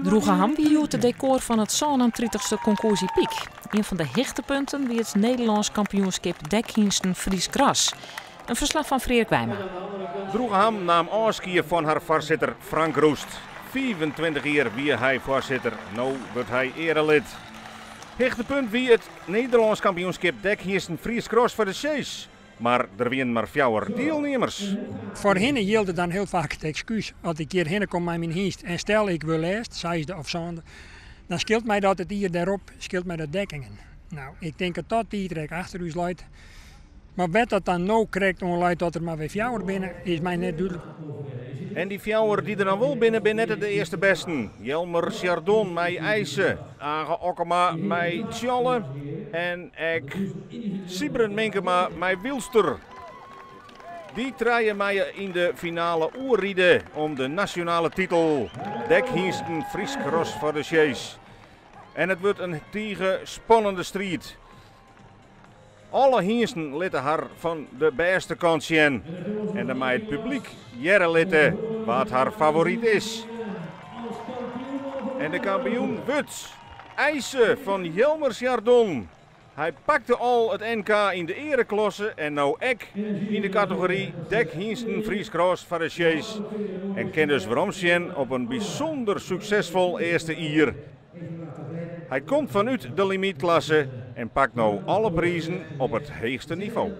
Droegeham wie het decor van het 37e concursie Piek. Een van de hichtepunten wie het Nederlands kampioenschap Dekhingsten Fries Gras. Een verslag van Frederik Wijma. Droegeham nam afscheid van haar voorzitter Frank Roest. 25 jaar wie hij voorzitter, nu wordt hij erelid. Hichtepunt wie het Nederlands kampioenschap Dekhingsten Fries Gras voor de Sjees. Maar er waren maar 4 deelnemers. Voor hen hield dan heel vaak het excuus. Als ik hier heen kom met mijn hiest en stel ik wil eerst, zesde of zonde, dan scheelt mij dat het hier daarop, scheelt mij dat dekkingen. Nou, ik denk dat dat die trek achter u leidt. Maar wat dat dan nou krijgt onleidt dat er maar weer 4 binnen, is mij net duidelijk. En die 4 die er dan wel binnen, ben net de eerste besten. Jelmer Chardon, mij IJssen. Age Okkema, mij Tjalle. En ik Sibren Minkema, mij Wilster. Die treien mij in de finale oerrieden om de nationale titel. Dekhingsten Fries Gras voor de Sjees. En het wordt een tegen spannende strijd. Alle hingsten litten haar van de beste kant zien. En dan mij het publiek jaren litten wat haar favoriet is. En de kampioen wordt IJssen van Jelmer Chardon. Hij pakte al het NK in de ereklasse en nou ik in de categorie Dekhingsten Fries Gras voor de Sjees. En kan dus waarom zien op een bijzonder succesvol eerste jaar. Hij komt vanuit de limietklasse en pakt nou alle prijzen op het hoogste niveau.